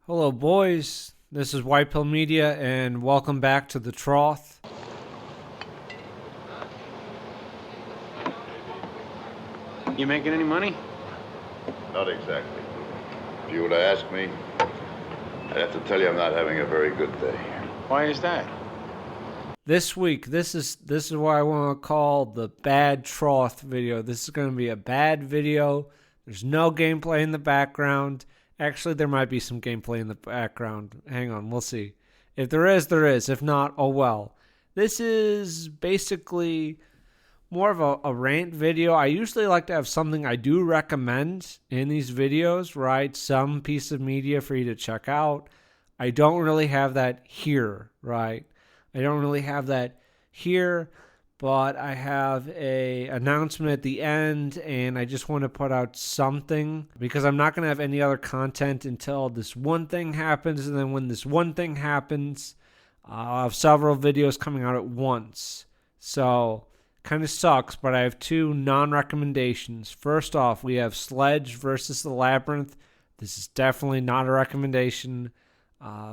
Hello, boys. This is White Pill Media, and welcome back to the trough. You making any money? Not exactly. If you were to ask me, I'd have to tell you I'm not having a very good day. Why is that? This week, this is what I want to call the bad trough video. This is going to be a bad video. There's no gameplay in the background. Actually, there might be some gameplay in the background. Hang on, we'll see. If there is, there is. If not, oh well. This is basically more of a rant video. I usually like to have something I do recommend in these videos, right? Some piece of media for you to check out. I don't really have that here, right? I don't really have that here, but I have a announcement at the end, and I just want to put out something because I'm not going to have any other content until this one thing happens, and then when this one thing happens, I'll have several videos coming out at once. So, kind of sucks, but I have two non-recommendations. First off, we have Sledge versus the Labyrinth. This is definitely not a recommendation.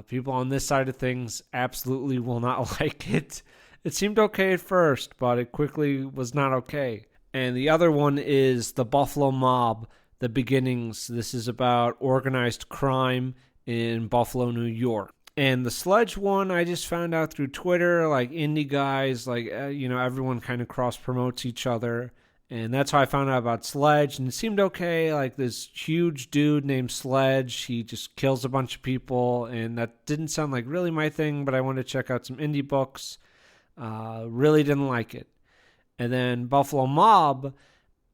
People on this side of things absolutely will not like it. It seemed okay at first, but it quickly was not okay. And the other one is the Buffalo Mob, The Beginnings. This is about organized crime in Buffalo, New York. And the Sledge one, I just found out through Twitter, like indie guys, like, everyone kind of cross-promotes each other. And that's how I found out about Sledge. And it seemed okay, like this huge dude named Sledge. He just kills a bunch of people. And that didn't sound like really my thing, but I wanted to check out some indie books. Really didn't like it. And then Buffalo Mob,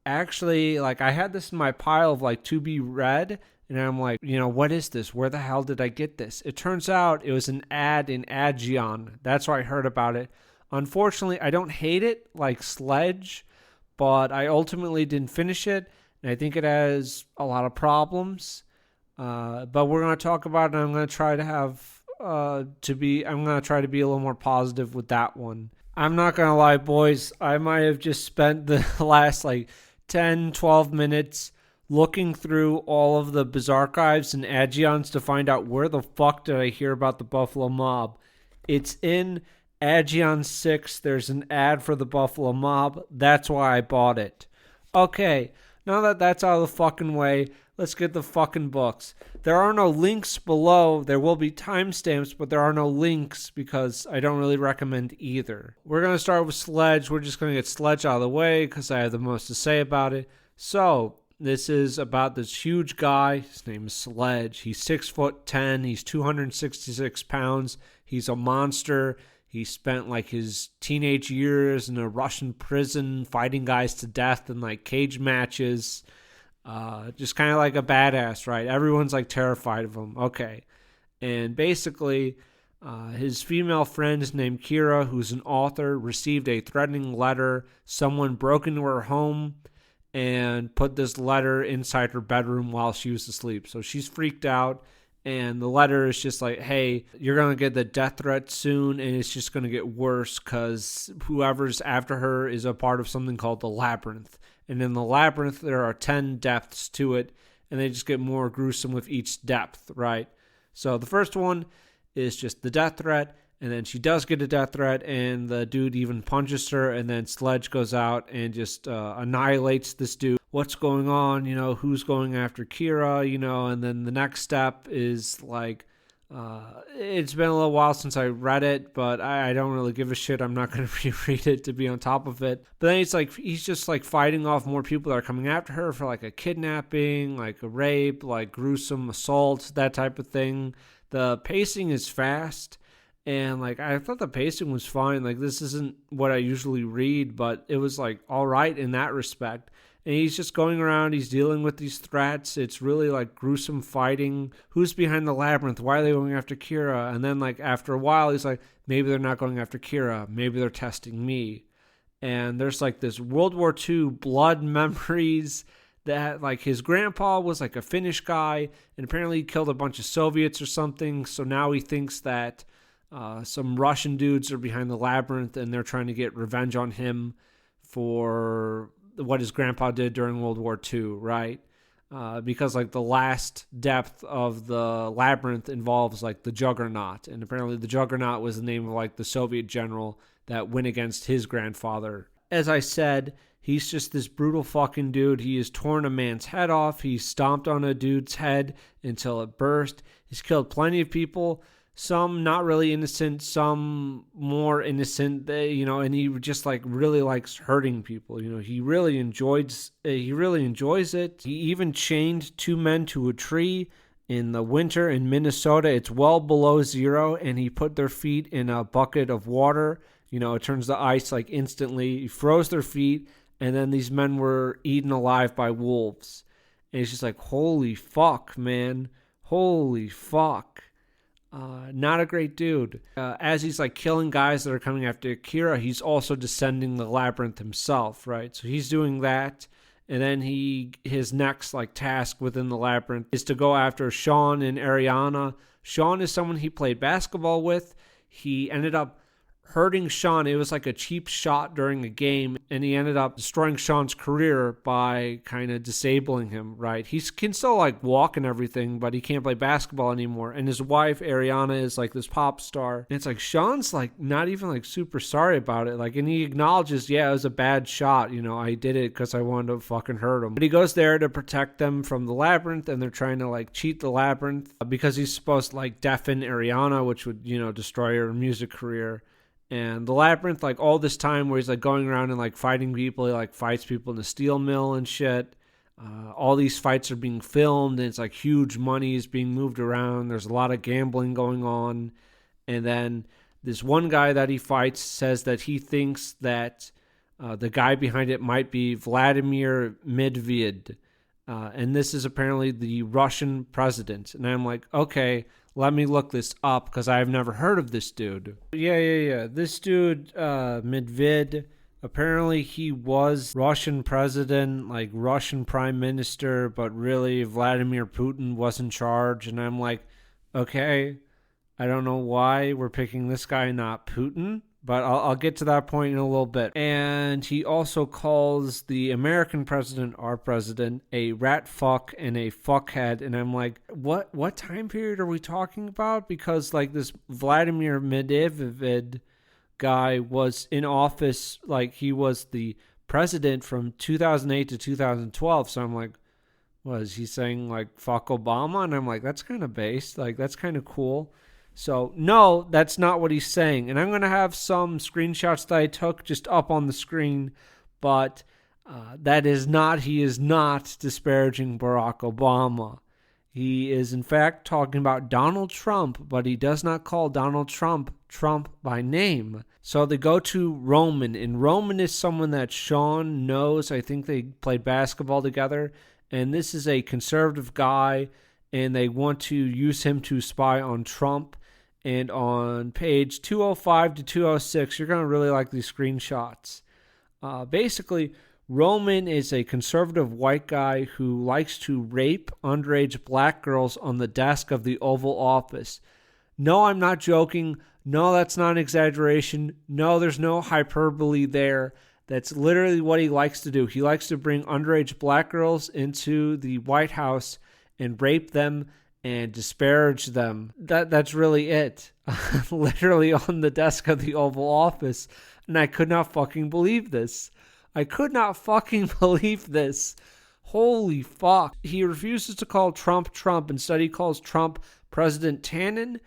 actually, like I had this in my pile of like to be read. And I'm like, what is this? Where the hell did I get this? It turns out it was an ad in Agion. That's where I heard about it. Unfortunately, I don't hate it like Sledge, but I ultimately didn't finish it, and I think it has a lot of problems. But we're going to talk about it, and I'm going to try to try to be a little more positive with that one. I'm not going to lie, boys. I might have just spent the last 10, 12 minutes looking through all of the Bizarchives and Agions to find out where the fuck did I hear about the Buffalo Mob. It's in Agion 6, there's an ad for the Buffalo Mob. That's why I bought it. Okay, now that that's out of the fucking way, let's get the fucking books. There are no links below. There will be timestamps, but there are no links because I don't really recommend either. We're going to start with Sledge. We're just going to get Sledge out of the way because I have the most to say about it. So, this is about this huge guy. His name is Sledge. He's 6'10". He's 266 pounds. He's a monster. He spent his teenage years in a Russian prison fighting guys to death in cage matches. Just kind of like a badass, right? Everyone's terrified of him. Okay. And basically, his female friend is named Kira, who's an author, received a threatening letter. Someone broke into her home and put this letter inside her bedroom while she was asleep. So she's freaked out. And the letter is just hey, you're going to get the death threat soon, and it's just going to get worse because whoever's after her is a part of something called the Labyrinth. And in the Labyrinth, there are 10 depths to it, and they just get more gruesome with each depth, right? So the first one is just the death threat, and then she does get a death threat, and the dude even punches her, and then Sledge goes out and just annihilates this dude. What's going on? Who's going after Kira? And then the next step is it's been a little while since I read it, but I don't really give a shit. I'm not going to reread it to be on top of it. But then it's he's just fighting off more people that are coming after her for a kidnapping, a rape, gruesome assault, that type of thing. The pacing is fast. And I thought the pacing was fine. This isn't what I usually read, but it was all right in that respect. And he's just going around, he's dealing with these threats. It's really gruesome fighting. Who's behind the Labyrinth? Why are they going after Kira? And then after a while, he's maybe they're not going after Kira. Maybe they're testing me. And there's this World War II blood memories that his grandpa was a Finnish guy, and apparently he killed a bunch of Soviets or something. So now he thinks that some Russian dudes are behind the Labyrinth, and they're trying to get revenge on him for what his grandpa did during World War II, right? because like the last depth of the labyrinth involves like the Juggernaut, and apparently the Juggernaut was the name of like the Soviet general that went against his grandfather. As I said, he's just this brutal fucking dude. He has torn a man's head off. He stomped on a dude's head until it burst. He's killed plenty of people. Some not really innocent, some more innocent, and he just like really likes hurting people. He really enjoys it. He even chained 2 men to a tree in the winter in Minnesota. It's well below zero, and he put their feet in a bucket of water. It turns the ice like instantly. He froze their feet, and then these men were eaten alive by wolves. And it's just like, holy fuck, man. Holy fuck. Not a great dude. As he's like killing guys that are coming after Akira, he's also descending the labyrinth himself, right? So he's doing that, and then his next like task within the labyrinth is to go after Sean and Ariana. Sean is someone he played basketball with. He ended up hurting Sean. It was like a cheap shot during a game, and he ended up destroying Sean's career by kind of disabling him, right? He can still like walk and everything, but he can't play basketball anymore. And his wife, Ariana, is like this pop star. And it's like Sean's like not even like super sorry about it. Like, and he acknowledges, yeah, it was a bad shot. I did it because I wanted to fucking hurt him. But he goes there to protect them from the labyrinth, and they're trying to like cheat the labyrinth because he's supposed to like deafen Ariana, which would, destroy her music career. And the labyrinth, like all this time where he's like going around and like fighting people, he like fights people in the steel mill and shit. All these fights are being filmed, and it's like huge money is being moved around. There's a lot of gambling going on. And then this one guy that he fights says that he thinks that the guy behind it might be Vladimir Medvedev. And this is apparently the Russian president. And I'm like, okay, let me look this up because I've never heard of this dude. Yeah. This dude, Medvedev, apparently he was Russian president, like Russian prime minister, but really Vladimir Putin was in charge. And I'm like, okay, I don't know why we're picking this guy, not Putin. But I'll get to that point in a little bit. And he also calls the American president, our president, a rat fuck and a fuckhead. And I'm like, what time period are we talking about? Because like this Vladimir Medvedev guy was in office, like he was the president from 2008 to 2012. So I'm like, was he saying like fuck Obama? And I'm like, that's kind of based. Like that's kind of cool. So, no, that's not what he's saying. And I'm going to have some screenshots that I took just up on the screen. But he is not disparaging Barack Obama. He is, in fact, talking about Donald Trump, but he does not call Donald Trump by name. So they go to Roman, and Roman is someone that Sean knows. I think they played basketball together. And this is a conservative guy, and they want to use him to spy on Trump. And on page 205 to 206, you're going to really like these screenshots. Basically, Roman is a conservative white guy who likes to rape underage black girls on the desk of the Oval Office. No, I'm not joking. No, that's not an exaggeration. No, there's no hyperbole there. That's literally what he likes to do. He likes to bring underage black girls into the White House and rape them and disparage them. That's really it. Literally on the desk of the Oval Office. And I could not fucking believe this. Holy fuck. He refuses to call Trump Trump. Instead, he calls Trump President Tannen.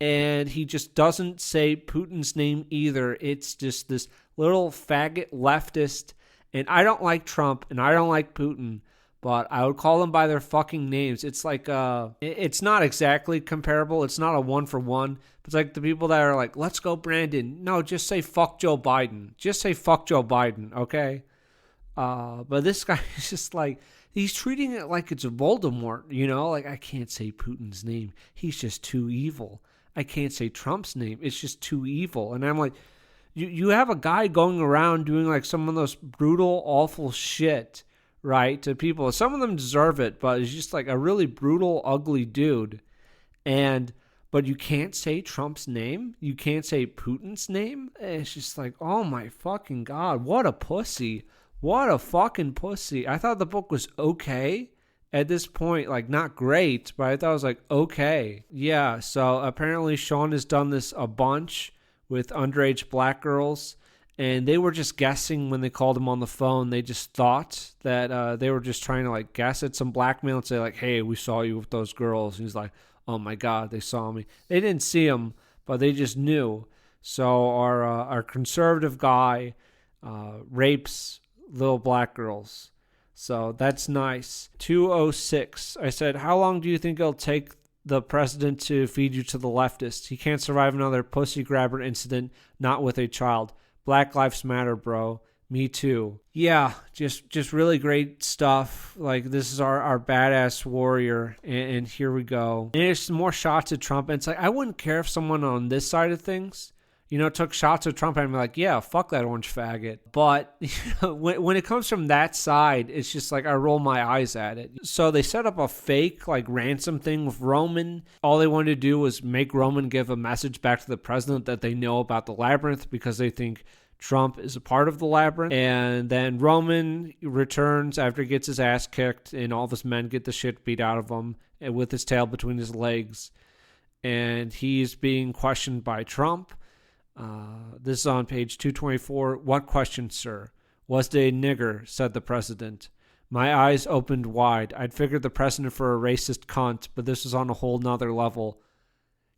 And he just doesn't say Putin's name either. It's just this little faggot leftist. And I don't like Trump and I don't like Putin, but I would call them by their fucking names. It's like, it's not exactly comparable. It's not a 1-for-1. It's like the people that are like, let's go Brandon. No, just say fuck Joe Biden. Just say fuck Joe Biden, okay? But this guy is just like, he's treating it like it's Voldemort, Like, I can't say Putin's name. He's just too evil. I can't say Trump's name. It's just too evil. And I'm like, you have a guy going around doing like some of those brutal, awful shit, right, to people. Some of them deserve it, but he's just like a really brutal, ugly dude. But you can't say Trump's name. You can't say Putin's name. It's just like, oh my fucking God, what a pussy. What a fucking pussy. I thought the book was okay, at this point, like, not great, but I thought it was like, okay. Yeah, so apparently Sean has done this a bunch with underage black girls, and they were just guessing when they called him on the phone. They just thought that they were just trying to, like, guess at some blackmail and say, like, hey, we saw you with those girls. And he's like, oh my God, they saw me. They didn't see him, but they just knew. So our conservative guy rapes little black girls. So that's nice. 206. I said, how long do you think it'll take the president to feed you to the leftists? He can't survive another pussy grabber incident, not with a child. Black Lives Matter, bro. Me too. Yeah, just really great stuff. Like, this is our badass warrior, and here we go. And there's some more shots at Trump, and it's like, I wouldn't care if someone on this side of things, took shots at Trump, and I'm like, yeah, fuck that orange faggot. But when it comes from that side, it's just like I roll my eyes at it. So they set up a fake, like, ransom thing with Roman. All they wanted to do was make Roman give a message back to the president that they know about the labyrinth because they think Trump is a part of the labyrinth. And then Roman returns after he gets his ass kicked, and all of his men get the shit beat out of him with his tail between his legs. And he's being questioned by Trump. This is on page 224. What question, sir? Was it a nigger? Said the president. My eyes opened wide. I'd figured the president for a racist cunt, but this was on a whole nother level.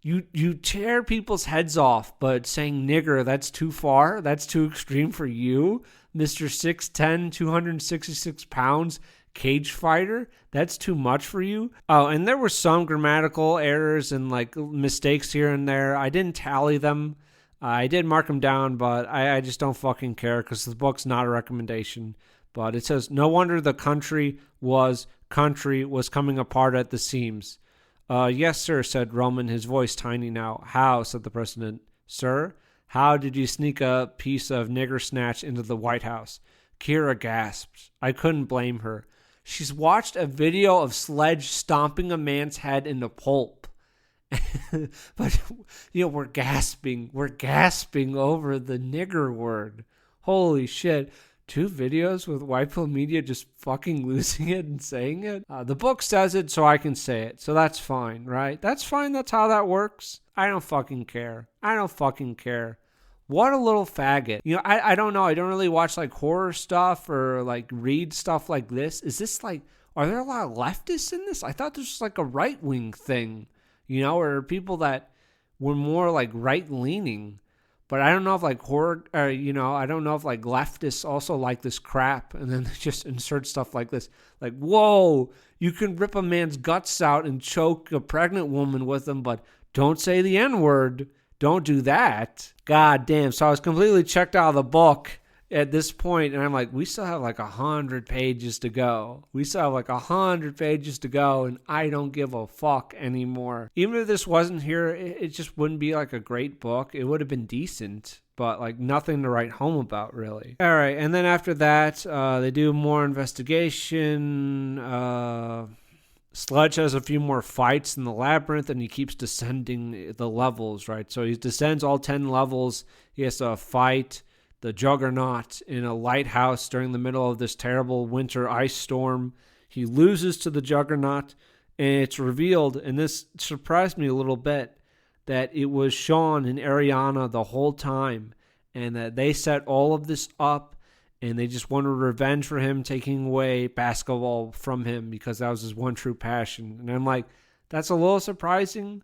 You tear people's heads off, but saying nigger, that's too far? That's too extreme for you? Mr. 6'10", 266 pounds, cage fighter? That's too much for you? Oh, and there were some grammatical errors and, like, mistakes here and there. I didn't tally them. I did mark them down, but I just don't fucking care because the book's not a recommendation. But it says, no wonder the country was coming apart at the seams. Yes, sir, said Roman, his voice tiny now. How, said the president. Sir, how did you sneak a piece of nigger snatch into the White House? Kira gasped. I couldn't blame her. She's watched a video of Sledge stomping a man's head into pulp. But, we're gasping over the nigger word. Holy shit. 2 videos with white pill media just fucking losing it and saying it. The book says it, so I can say it. So that's fine, right? That's fine. That's how that works. I don't fucking care. What a little faggot. I don't know. I don't really watch, like, horror stuff or, like, read stuff like this. Is this, like, are there a lot of leftists in this? I thought this was, like, a right-wing thing. Or people that were more, like, right-leaning. But I don't know if, like, horror, I don't know if, like, leftists also like this crap. And then they just insert stuff like this. Like, whoa, you can rip a man's guts out and choke a pregnant woman with them, but don't say the N-word. Don't do that. God damn. So I was completely checked out of the book at this point, and I'm like, we still have like 100 pages to go. And I don't give a fuck anymore. Even if this wasn't here, it just wouldn't be like a great book. It would have been decent, but like nothing to write home about, really. All right, and then after that, they do more investigation. Sledge has a few more fights in the labyrinth, and he keeps descending the levels, right? So he descends all 10 levels. He has to fight the Juggernaut in a lighthouse during the middle of this terrible winter ice storm. He loses to the Juggernaut, and it's revealed, and this surprised me a little bit, that it was Sean and Ariana the whole time, and that they set all of this up, and they just wanted revenge for him taking away basketball from him because that was his one true passion. And I'm like, that's a little surprising.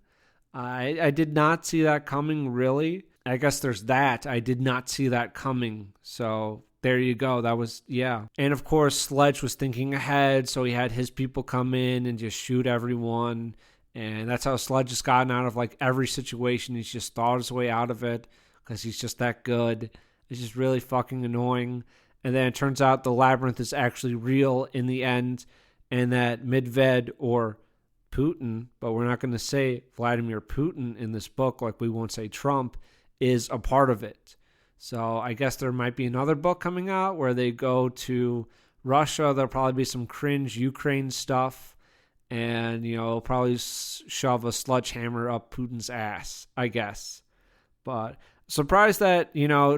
I did not see that coming, really. I guess there's that. I did not see that coming. So there you go. That was, yeah. And of course, Sledge was thinking ahead. So he had his people come in and just shoot everyone. And that's how Sledge has gotten out of like every situation. He's just thought his way out of it because he's just that good. It's just really fucking annoying. And then it turns out the labyrinth is actually real in the end. And that Medved or Putin, but we're not going to say Vladimir Putin in this book like we won't say Trump, is a part of it. So I guess there might be another book coming out where they go to Russia. There'll probably be some cringe Ukraine stuff. And, probably shove a sledgehammer up Putin's ass, I guess. But surprised that,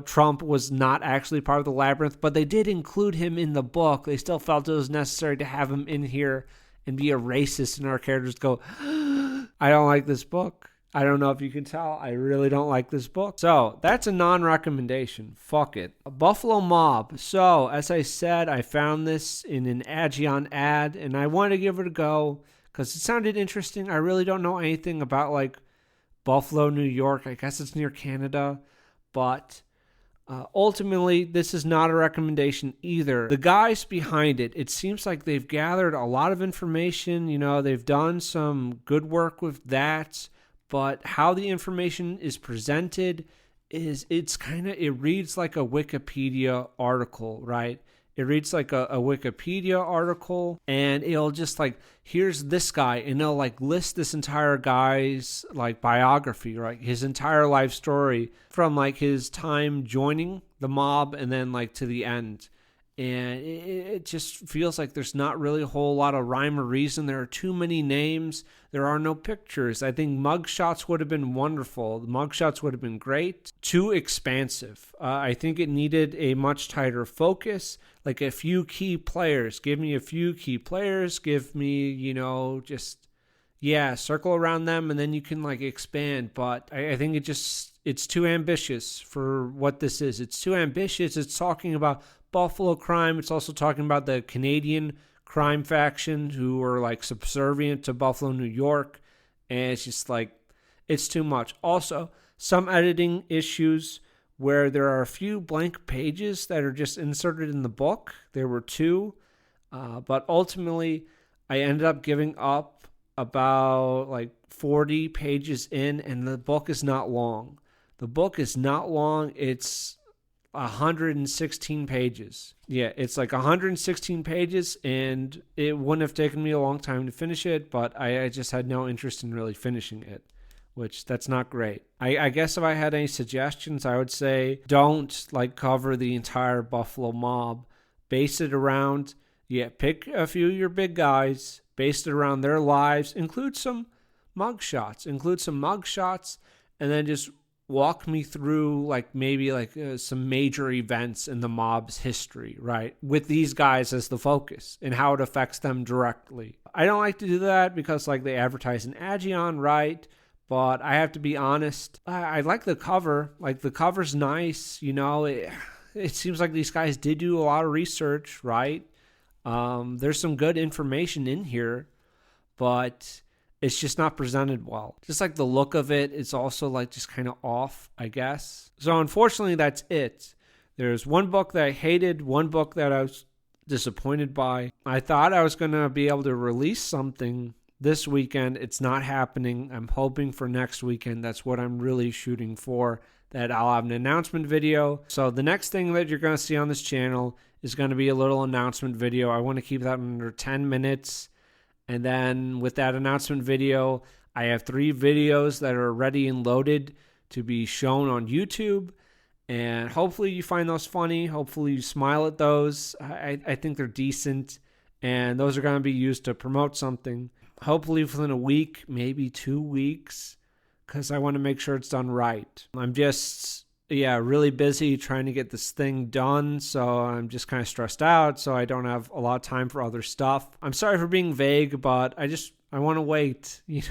Trump was not actually part of the labyrinth, but they did include him in the book. They still felt it was necessary to have him in here and be a racist, and our characters go, I don't like this book. I don't know if you can tell. I really don't like this book. So that's a non-recommendation. Fuck it. A Buffalo Mob. So as I said, I found this in an Agion ad, and I wanted to give it a go because it sounded interesting. I really don't know anything about like Buffalo, New York. I guess it's near Canada, but ultimately, this is not a recommendation either. The guys behind it, it seems like they've gathered a lot of information. You know, they've done some good work with that. But how the information is presented it reads like a Wikipedia article, right? It reads like a Wikipedia article, and it'll just like, here's this guy, and it'll like list this entire guy's like biography, right? His entire life story from like his time joining the mob and then like to the end. And it just feels like there's not really a whole lot of rhyme or reason. There are too many names. There are no pictures. I think mugshots would have been wonderful. The mugshots would have been great. Too expansive. I think it needed a much tighter focus. Like a few key players. Give me a few key players. Give me, circle around them, and then you can like expand. But I think it's too ambitious for what this is. It's too ambitious. It's talking about Buffalo crime. It's also talking about the Canadian crime faction who are like subservient to Buffalo, New York. And it's just like, it's too much. Also, some editing issues where there are a few blank pages that are just inserted in the book. There were 2. But ultimately, I ended up giving up about like 40 pages in, and the book is not long. The book is not long. It's 116 pages. Yeah, it's like 116 pages, and it wouldn't have taken me a long time to finish it, but I just had no interest in really finishing it, which that's not great. I guess if I had any suggestions, I would say don't like cover the entire Buffalo Mob. Base it around, pick a few of your big guys, base it around their lives, include some mugshots, and then just walk me through like maybe like some major events in the mob's history, right? With these guys as the focus and how it affects them directly. I don't like to do that because like they advertise in Agion, right? But I have to be honest. I like the cover. Like the cover's nice, It seems like these guys did do a lot of research, right? There's some good information in here, but it's just not presented well. Just like the look of it, it's also like just kind of off, I guess. So unfortunately, that's it. There's one book that I hated, one book that I was disappointed by. I thought I was going to be able to release something this weekend. It's not happening. I'm hoping for next weekend. That's what I'm really shooting for, that I'll have an announcement video. So the next thing that you're going to see on this channel is going to be a little announcement video. I want to keep that under 10 minutes. And then with that announcement video, I have 3 videos that are ready and loaded to be shown on YouTube. And hopefully you find those funny. Hopefully you smile at those. I think they're decent. And those are going to be used to promote something. Hopefully within a week, maybe 2 weeks, because I want to make sure it's done right. I'm just, really busy trying to get this thing done, so I'm just kind of stressed out, so I don't have a lot of time for other stuff. I'm sorry for being vague, but I want to wait, it's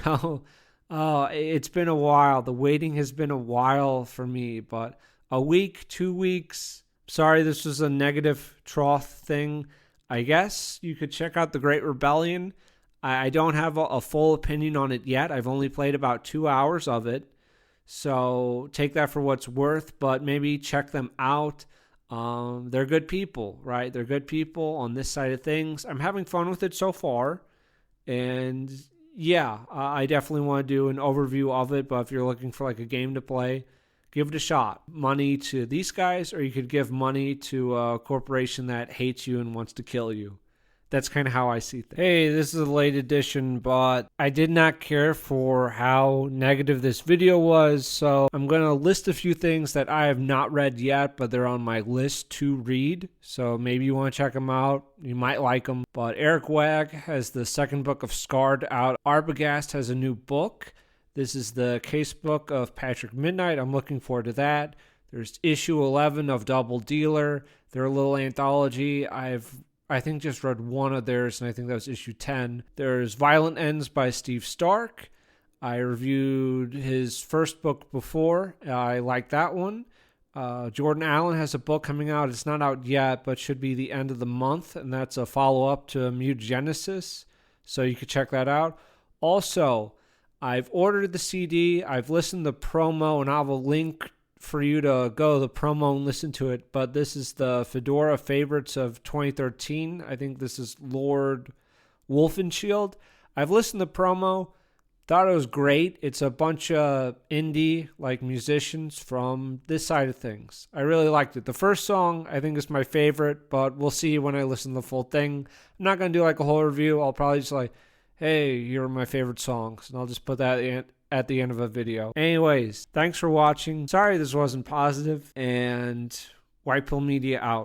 been a while. The waiting has been a while for me, but a week, 2 weeks. Sorry, this was a negative trough thing. I guess you could check out The Great Rebellion. I don't have a full opinion on it yet. I've only played about 2 hours of it. So take that for what's worth, but maybe check them out. They're good people, right? They're good people on this side of things. I'm having fun with it so far. And I definitely want to do an overview of it. But if you're looking for like a game to play, give it a shot. Money to these guys, or you could give money to a corporation that hates you and wants to kill you. That's kind of how I see things. Hey, this is a late edition, but I did not care for how negative this video was, so I'm going to list a few things that I have not read yet, but they're on my list to read, so maybe you want to check them out. You might like them. But Eric Wag has the second book of Scarred out. Arbogast has a new book. This is the case book of Patrick Midnight. I'm looking forward to that. There's issue 11 of Double Dealer. They're a little anthology. I've I think just read one of theirs, and I think that was issue 10. There's Violent Ends by Steve Stark. I reviewed his first book before. I like that one. Jordan Allen has a book coming out. It's not out yet, but should be the end of the month, and that's a follow-up to Mutagenesis, so you could check that out. Also, I've ordered the CD. I've listened to the promo, and I'll have a link for you to go to the promo and listen to it, but this is the Fedora Favorites of 2013. I think this is Lord Wolfenshield. I've listened to the promo. Thought it was great. It's a bunch of indie musicians from this side of things. I really liked it. The first song I think is my favorite, but we'll see when I listen to the full thing. I'm not going to do a whole review. I'll probably just hey, you're my favorite songs, and I'll just put that at the end of a video. Anyways, thanks for watching. Sorry this wasn't positive, and White Pill Media out.